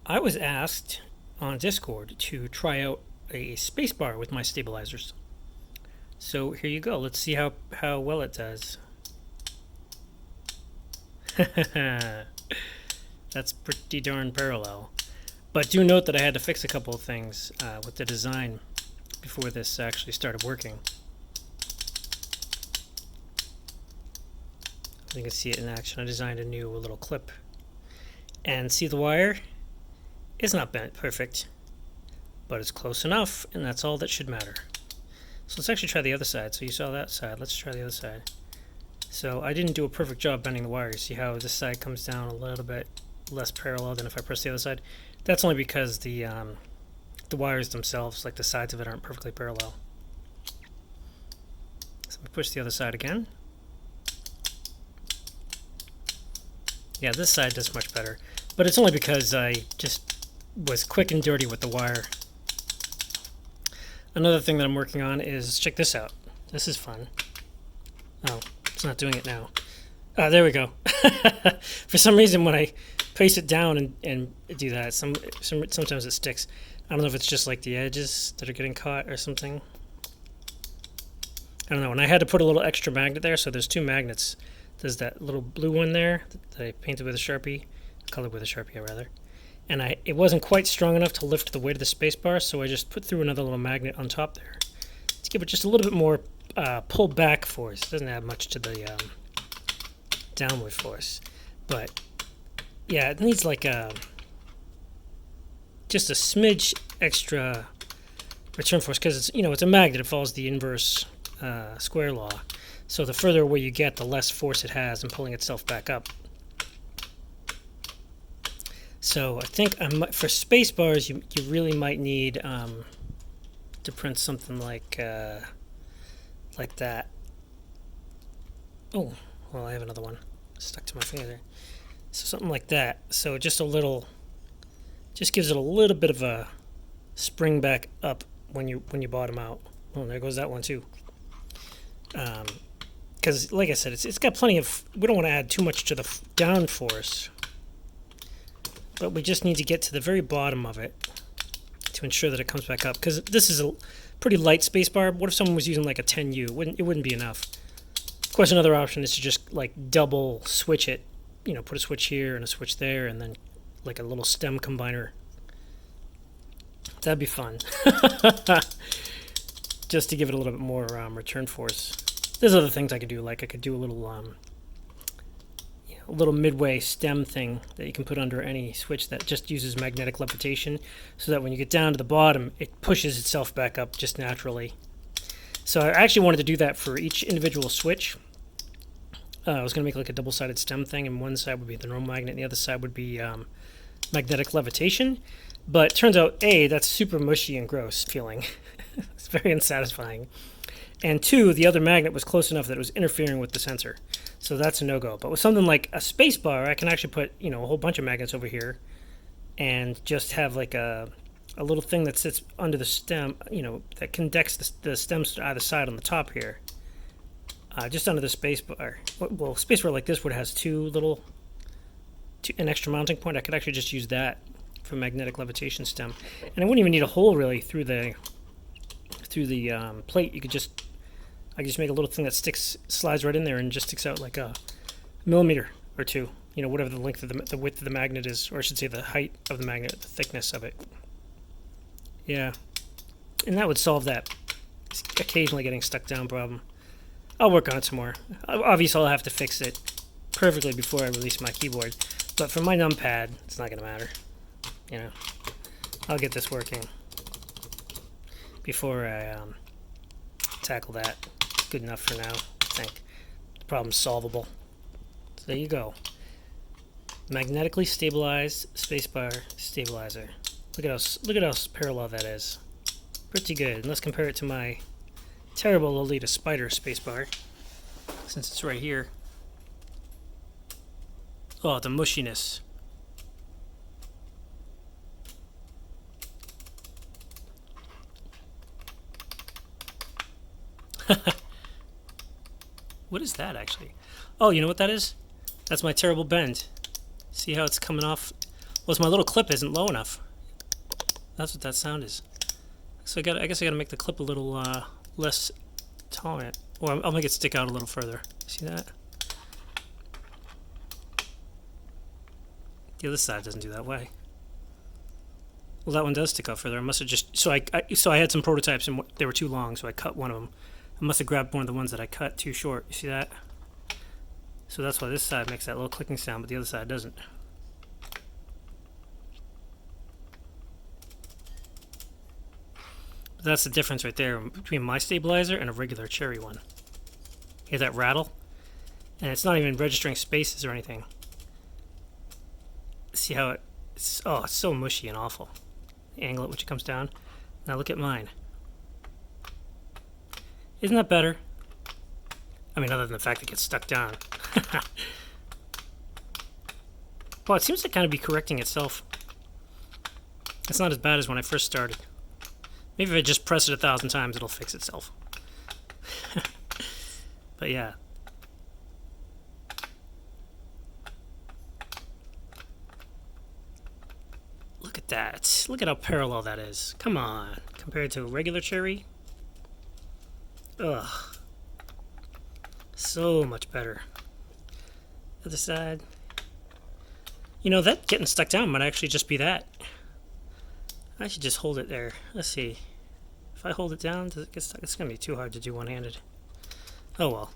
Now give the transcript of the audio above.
I was asked on Discord to try out a spacebar with my stabilizers. So here you go. Let's see how well it does. That's pretty darn parallel. But do note that I had to fix a couple of things with the design before this actually started working. You can see it in action. I designed a new little clip. And see the wire? It's not bent perfect, but it's close enough, and that's all that should matter. So let's actually try the other side. So you saw that side. Let's try the other side. So I didn't do a perfect job bending the wire. You see how this side comes down a little bit less parallel than if I press the other side? That's only because the wires themselves, like the sides of it, aren't perfectly parallel. So let me push the other side again. Yeah, this side does much better, but it's only because I just was quick and dirty with the wire. Another thing that I'm working on is, check this out. This is fun. Oh, it's not doing it now. There we go. For some reason, when I place it down and do that, sometimes it sticks. I don't know if it's just like the edges that are getting caught or something. I don't know. And I had to put a little extra magnet there, so there's two magnets. There's that little blue one there that I painted with a Sharpie, colored with a Sharpie rather. And it wasn't quite strong enough to lift the weight of the spacebar, so I just put through another little magnet on top there to give it just a little bit more pull back force. It doesn't add much to the downward force, but yeah, it needs like just a smidge extra return force because it's a magnet. It follows the inverse square law. So the further away you get, the less force it has in pulling itself back up. So I think for space bars, you really might need to print something like that. Oh, well, I have another one stuck to my finger there. So something like that. So just gives it a little bit of a spring back up when you bottom out. Oh, there goes that one too. Because, like I said, it's got plenty of. We don't want to add too much to the down force. But we just need to get to the very bottom of it to ensure that it comes back up. Because this is a pretty light spacebar. What if someone was using like a 10U? It wouldn't be enough. Of course, another option is to just like double switch it. Put a switch here and a switch there, and then like a little stem combiner. That'd be fun. Just to give it a little bit more return force. There's other things I could do. Like I could do a little midway stem thing that you can put under any switch that just uses magnetic levitation, so that when you get down to the bottom, it pushes itself back up just naturally. So I actually wanted to do that for each individual switch. I was going to make like a double-sided stem thing, and one side would be the normal magnet, and the other side would be magnetic levitation. But it turns out, A, that's super mushy and gross feeling. It's very unsatisfying. And two, the other magnet was close enough that it was interfering with the sensor. So that's a no-go. But with something like a space bar, I can actually put, a whole bunch of magnets over here and just have like a little thing that sits under the stem, that connects the stems to either side on the top here. Just under the space bar. Well, space bar like this would has an extra mounting point. I could actually just use that for magnetic levitation stem. And I wouldn't even need a hole really through the plate. I could just make a little thing that slides right in there and just sticks out like a millimeter or two. Whatever the width of the magnet is, or I should say the height of the magnet, the thickness of it. Yeah, and that would solve that occasionally getting stuck down problem. I'll work on it some more. Obviously, I'll have to fix it perfectly before I release my keyboard. But for my numpad, it's not going to matter. I'll get this working before I tackle that. Good enough for now, I think. The problem's solvable. So there you go. Magnetically stabilized spacebar stabilizer. Look at how parallel that is. Pretty good. And let's compare it to my terrible Lolita Spider spacebar, since it's right here. Oh, the mushiness. What is that actually? Oh, you know what that is? That's my terrible bend. See how it's coming off Was my little clip isn't low enough. That's what that sound is. So I guess I gotta make the clip a little less tolerant. Or I'll make it stick out a little further. See that? The other side doesn't do that way. Well, that one does stick out further. I must have just... So I had some prototypes and they were too long, so I cut one of them. I must have grabbed one of the ones that I cut too short. You see that? So that's why this side makes that little clicking sound, but the other side doesn't. But that's the difference right there between my stabilizer and a regular cherry one. Hear that rattle? And it's not even registering spaces or anything. See how it's so mushy and awful. The angle at which it comes down. Now look at mine. Isn't that better? I mean, other than the fact that it gets stuck down. Well, it seems to kind of be correcting itself. It's not as bad as when I first started. Maybe if I just press it 1,000 times, it'll fix itself. But yeah. Look at that. Look at how parallel that is. Come on. Compared to a regular cherry. Ugh. So much better. Other side. You know, that getting stuck down might actually just be that. I should just hold it there. Let's see. If I hold it down, does it get stuck? It's going to be too hard to do one-handed. Oh well.